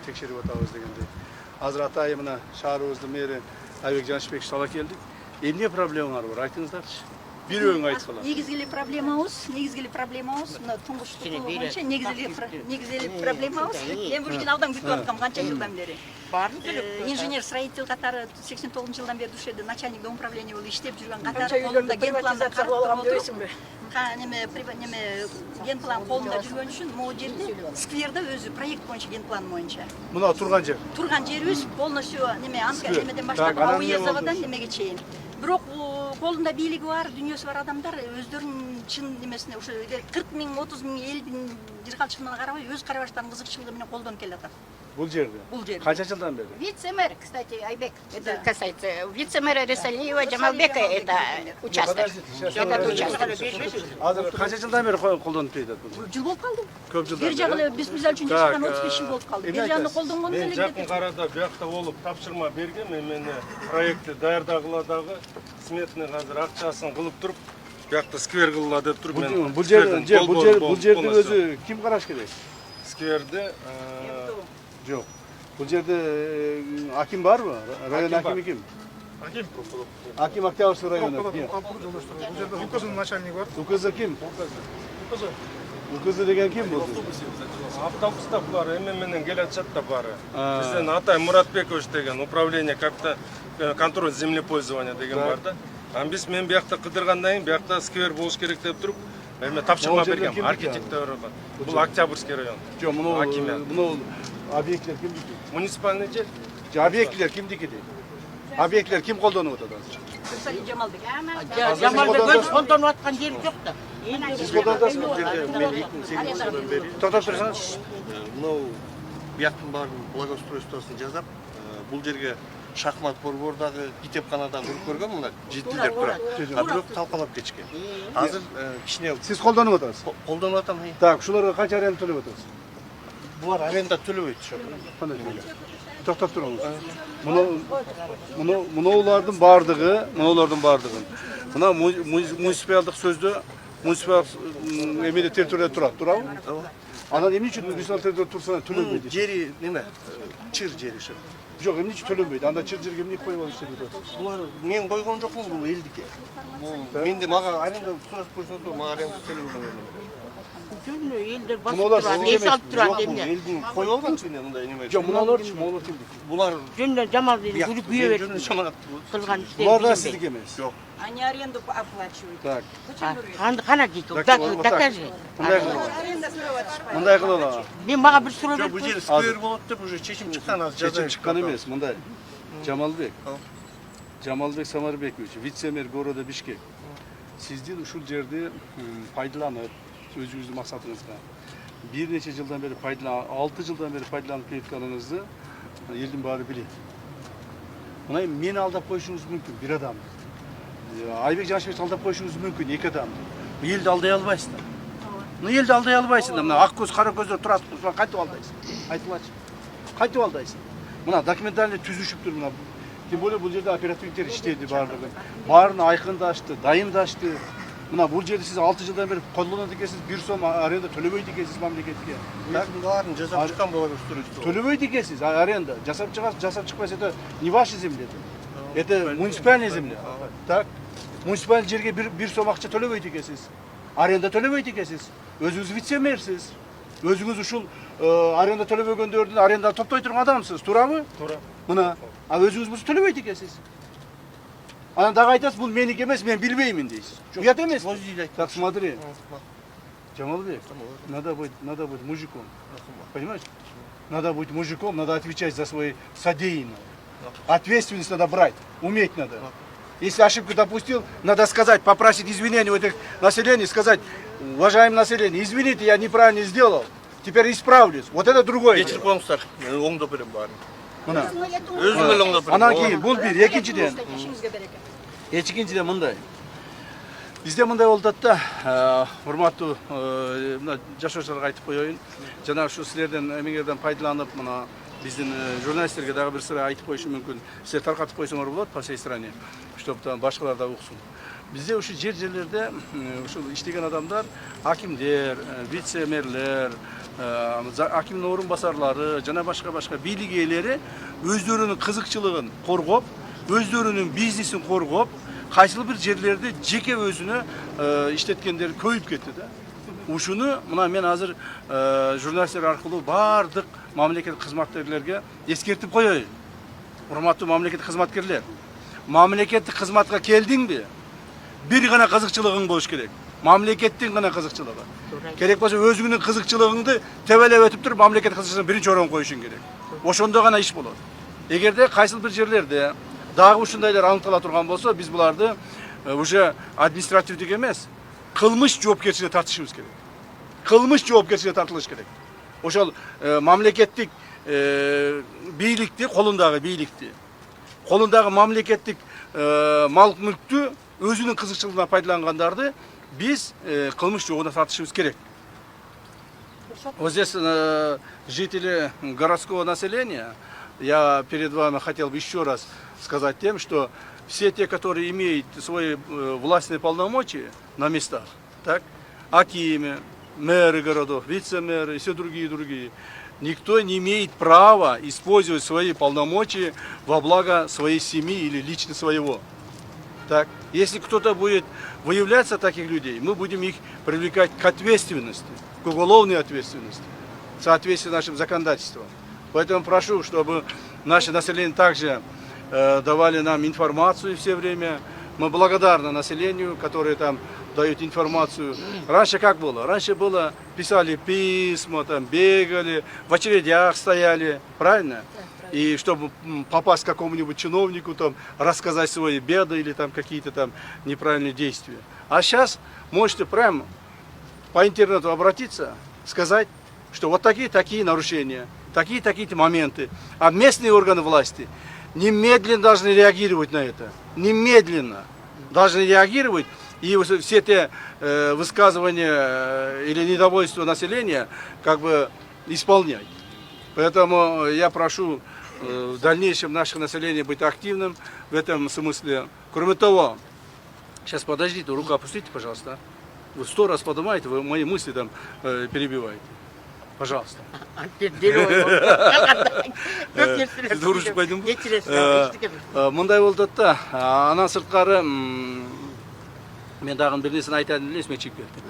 текшерип атабыз дегендей. Азыр атайын мына шаарыбыздын мэри Айбек Жанышбек сала келдик. Эмне проблемалар бар? Айтыңыздарчы. Бирөөң айтып калам. Негизги проблемабыз мына туңгуштук боюнча негизги проблемабыз. Мен бул жерде абдан күтүп аткам канча жылдан бери. Инженер строитель катары 89-жылдан бери ушул жерде начальник дом управления болуп иштеп жүргөн катары колунда ген планды карап отурсуңбу? Ген план колунда жүргөн үчүн могу жерде скверде өзү проект боюнча ген план боюнча. Мына турган жер. Турган жерибиз полностью немеден баштап АУЕ заводдан немеге чейин. Бирок колунда бийлиги бар, дүйнөсү бар адамдар өздөрүнүн чын немесине ушу 40 миң, 30 миң элдин жыргалчылыгына карабай өз карабаштарын кызыкчылыгы менен колдонуп келатат. Бул жерде. Канча жылдан бери? Вице-мэр, кстати, Айбек, это касается вице-мэра Рисалиева Джамалбека, это участок. Этот участок. Азыр канча жылдан бери колдонуп келатат бул? Жыл болуп калды. Көп жылдан. Бир жагы биз мисалы үчүн жашаган 35 жыл болуп калды. Бир жагын колдонгон Мен жакын карада биякта болуп тапшырма берген, мен проектти даярдагыла дагы сметный азыр акчасын кылып туруп, биякта сквер кылыла деп туруп мен. Бул жерди өзү ким караш керек? Скверди Жок. Бул жерде аким барбы? Район акими ким? Аким Октябрьский району. Бул жерде УКЗдын начальниги бар. УКЗ ким? УКЗ деген ким бул? автобуста бар, эми менен келатышат да бары. Бизден Атай Муратбекович деген управление как-то контроль землепользования деген бар да. Мен биякта кыдыргандан кийин биякта сквер болуш керек деп туруп, эми тапшырма бергем архитекторго. Бул Октябрьский район. Жок, муну объекттер кимдики? Муниципальный жер. Объекттер кимдики дейт? Объекттер ким колдонуп атат азыр? Жамалбек. Жамалбек колдонуп аткан жер жок да. Сиз колдоносузбу? Мен 2008 жылдан бери Токтоп турсаңыз. мынау бияктын баарын благоустройствосун жасап, бул жерге шахмат борбордагы китепканадагы уруп көргөн мына жителдер турат. Бирок талкалап кетишкен. Азыр кичине Сиз колдонуп атасыз? колдонуп атам. Так, ушуларга канча аренда төлөп атасыз? Булар аренда төлөбөйт ошо. Кандай төлөйт? Токтоп туруңуз. Мунулардын бардыгы. Мына муниципалдык сөздө муниципал эмеде территорияда турат, туурабы? Анан эмне үчүн муниципал территорияда турса төлөнбөйт? Жери неме? Чыр жери ошо. Жок, эмне үчүн төлөнбөйт? Анда чыр жерге эмне коюп алып иштеп атасыз? Булар мен койгон жокмун, бул элдики. Менде мага аренда сурап көрсөңүздөр, мага аренда төлөбөйт. Жөн элдер Мунулар басып турат, эс алып турат эмне. Элдин коюп алганчы мындай неме. Жок, мунуларчы, кимдики? Булар Жөн Жамал жүрүп күйө берди. Кылган Булар да иштери. сиздики эмес. Жок. Они аренду оплачивают. Так. Кана дейт, докажи. Мындай кылалы. Мен мага бир суроо Жок, бул жер сквер болот деп уже чечим чыккан, азыр Чечим чыккан эмес, мындай. Жамалбек Самарбекович, вице-мэр города Бишкек. Сиздин ушул жерди пайдаланып, өзүңүздүн максатыңызга бир нече жылдан бери 6 жылдан бери пайдаланып келатканыңызды элдин баары билет. Мына мени алдап коюшуңуз мүмкүн бир адам. Айбек Жанышбек алдап коюшуңуз мүмкүн эки адам. Элди алдай албайсыздар. Элди алдай албайсыңдар. Мына ак көз, кара көздөр турат, кантип алдайсың? Айтылачы. Кантип алдайсың? Мына документальный түзүшүптүр мына. Тем более бул жерде оперативниктер иштеди баардыгы. Баарын айкындашты, дайындашты. Мына бул жерди сиз 6 жылдан бери колдонот экенсиз, 1 сом аренда төлөбөйт экенсиз мамлекетке. баарын жасап чыккан благоустройство. Төлөбөйт экенсиз аренда. Жасап чыгасыз, жасап чыкпайсыз, это не ваша земля. Это муниципальная земля. Так. Муниципальный жерге 1 сом акча төлөбөйт экенсиз. Аренда төлөбөйт экенсиз. Өзүңүз вице-мэрсиз. Өзүңүз ушул аренда төлөбөгөндөрдүн аренда топтой турган адамсыз, туурабы? Туура. Мына, а өзүңүз муну төлөбөйт экенсиз. Анан дагы айтасыз, бул меники эмес, мен билбеймин дейсиз. Уят эмес. Так, смотри. Жамалбек, надо быть мужиком. Понимаешь? Надо быть мужиком, надо отвечать за свои содеянные. Ответственность надо брать, уметь надо. Если ошибку допустил, надо сказать, попросить извинения у этих населения, сказать, уважаемое население, извините, я неправильно сделал, теперь исправлюсь. Вот это другое. Кечирип коюңуздар, оңдоп берем баарын. Мына. Өзүм эле оңдоп берем. Анан кийин бул бир, экинчиден мындай. Бизде мындай болуп атат да, урматтуу мына жашоочуларга айтып коеюн. Жана ушу силерден эмеңерден пайдаланып, мына биздин журналисттерге дагы бир сыра айтып коюшум мүмкүн. Силер таркатып койсоңор болот по всей стране, чтобы башкалар да уксун. Бизде ушу жерлерде ушул иштеген адамдар, акимдер, вице-мэрлер, акимдин орун басарлары жана башка бийлик ээлери өздөрүнүн кызыкчылыгын коргоп, өздөрүнүн бизнесин коргоп, кайсыл бир жерлерди жеке өзүнө иштеткендер көбөйүп кетти да. Ушуну мына мен азыр журналисттер аркылуу бардык мамлекеттик кызматкерлерге эскертип коеюн. Урматтуу мамлекеттик кызматкерлер, мамлекеттик кызматка келдиңби? Бир гана кызыкчылыгың болуш керек. Мамлекеттин гана кызыкчылыгы. Керек болсо өзүңдүн кызыкчылыгыңды тебелеп өтүп туруп мамлекеттик кызыкчылыгын биринчи орунга коюшуң керек. Ошондо гана иш болот. Эгерде кайсыл бир жерлерде дагы ушундайлар аныктала турган болсо, биз буларды уже административдик эмес, кылмыш жоопкерчиликке тартышыбыз керек. Кылмыш жоопкерчиликке тартылыш керек. Ошол мамлекеттик бийликти, колундагы мамлекеттик мал мүлктү өзүнүн кызыкчылыгына пайдалангандарды биз кылмыш жоогуна тартышыбыз керек. Вот здесь жители городского населения, я перед вами хотел бы еще раз сказать тем, что все те, которые имеют свои властные полномочия на местах, так, акимы, мэры городов, вице-мэры и все другие, никто не имеет права использовать свои полномочия во благо своей семьи или лично своего. Так, если кто-то будет выявляться таких людей, мы будем их привлекать к ответственности, к уголовной ответственности, в соответствии с нашим законодательством. Поэтому прошу, чтобы наше население также давали нам информацию все время. Мы благодарны населению, которое там дают информацию. Раньше как было? Раньше было, писали письма, там бегали, в очередях стояли, правильно? И чтобы попасть к какому-нибудь чиновнику, там, рассказать свои беды или там какие-то там неправильные действия. А сейчас можете прямо по интернету обратиться, сказать, что вот такие нарушения, такие моменты. А местные органы власти немедленно должны реагировать на это. Немедленно должны реагировать. И все те высказывания или недовольство населения как бы исполнять. Поэтому я прошу в дальнейшем наше население быть активным в этом смысле. Кроме того, сейчас подождите, руку опустите, пожалуйста. Вы 100 раз поднимаете, вы мои мысли там перебиваете. Пожалуйста. Мындай болду да, анан сырткары мен дагы бир нерсени айтайын эле эсиме чыгып кетти.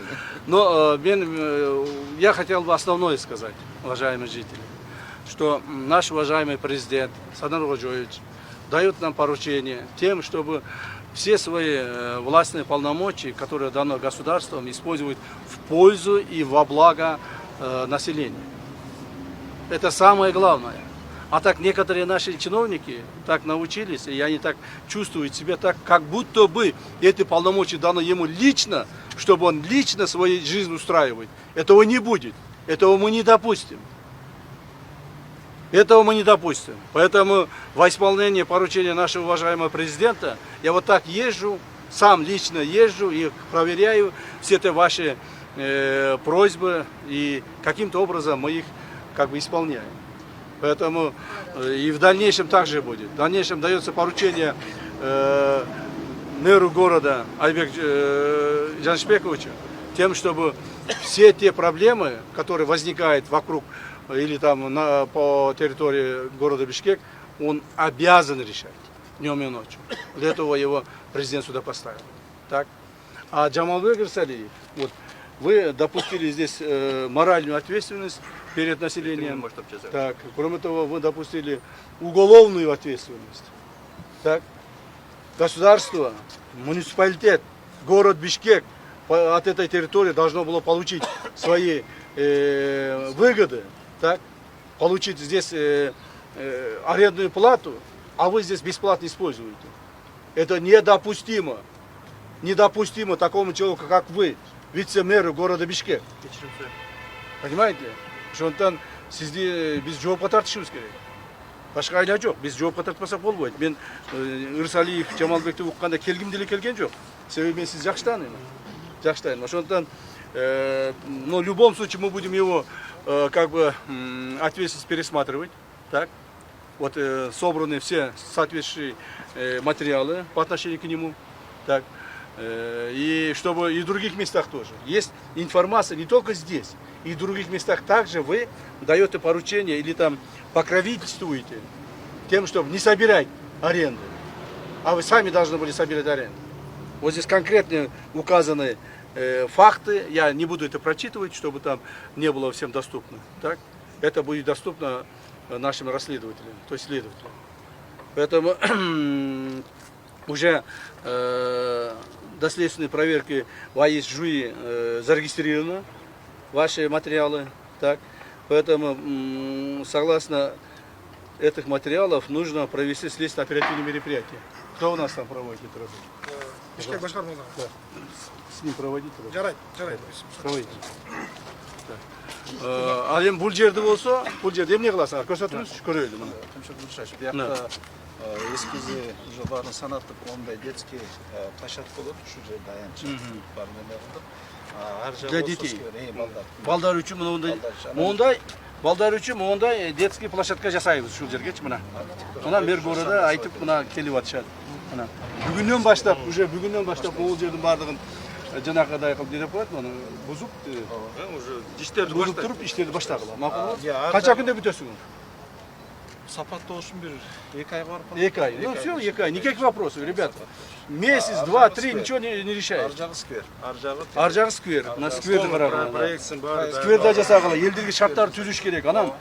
Но я хотел бы основное сказать, уважаемые жители, что наш уважаемый президент Садыр Кожоевич дает нам поручение тем, чтобы все свои властные полномочия, которые дано государством, использовать в пользу и во благо населения. Это самое главное. А так некоторые наши чиновники так научились, и они так чувствуют себя так, как будто бы эти полномочия даны ему лично, чтобы он лично свою жизнь устраивает. Этого не будет. Этого мы не допустим. Этого мы не допустим. Поэтому во исполнение поручения нашего уважаемого президента я вот так езжу, сам лично езжу и проверяю все эти ваши просьбы, и каким-то образом мы их как бы исполняем. Поэтому и в дальнейшем также будет. В дальнейшем дается поручение мэру города Айбеку Жаншбековичу, тем, чтобы все те проблемы, которые возникают вокруг или там по территории города Бишкек, он обязан решать днем и ночью. Для этого его президент сюда поставил. Так? А Джамалбек Ирсалиев, вот, вы допустили здесь моральную ответственность перед населением. Так, кроме того, вы допустили уголовную ответственность. Так, государство, муниципалитет, город Бишкек от этой территории должно было получить свои выгоды, так, получить здесь арендную плату, а вы здесь бесплатно используете. Это недопустимо. Недопустимо такому человеку, как вы, вице-мэру города Бишкек. Понимаете? Ошондон сизди биз жоопко тартышыбыз керек. Башка айла жок. Биз жоопко тартпасак болбойт. Мен Ирсалиев, Жамалбекти укканда келгим деле келген жок. Себеби мен сизди жакшы тааныйм. Жакшы тааныйм. Ошондон, но в любом случае мы будем его как бы ответственность пересматривать. Так? Вот собраны все соответствующие материалы по отношению к нему. Так? И чтобы и в других местах тоже. Есть информация не только здесь. и в других местах также вы даете поручение или там покровительствуете тем, чтобы не собирать аренду. А вы сами должны были собирать аренду. Вот здесь конкретно указаны факты, я не буду это прочитывать, чтобы там не было всем доступно. Так? Это будет доступно нашим расследователям, то есть следователям. Поэтому уже до следственной проверки в АИС-ЖУИ зарегистрировано ваши материалы. Так? Поэтому согласно этих материалов нужно провести следственно-оперативные мероприятия. Кто у нас там проводит эту работу? Бишкек башкармалар. Да. С ним проводить. Жарайт, жарайт. Проводить. Ал эми бул жерде болсо, бул жерде эмне кыласыңар? Көрсөтүңүз, көрөлү мына. Тимшек Нуршаш, биякта эскизи уже баарын санаттык ондай детский площадка болот, ушу жерде аянчы бар неме кылдык. Ар жагы Для детей. балдар. Балдар үчүн мондай балдар үчүн мондай детский площадка жасайбыз ушул жергечи мына. Мына мэр города айтып мына келип атышат. Мына бүгүнөн баштап, уже бүгүнөн баштап бул жердин бардыгын жанагыдай кылып деп коет, муну бузуп, уже иштерди бузуп туруп иштерди баштагыла. Макул. Канча күндө бүтөсүң? Сапаттоо үчүн бир 2 ай барып. 2 ай. Ну все, 2 ай. Никаких вопросов, ребята. Месяц, 2, 3 ничего не решает. Ар жагы сквер. Ар жагы сквер. Мына скверди карагыла. проектсин баары Скверде жасагыла, элдерге шарттарды түзүш керек. Анан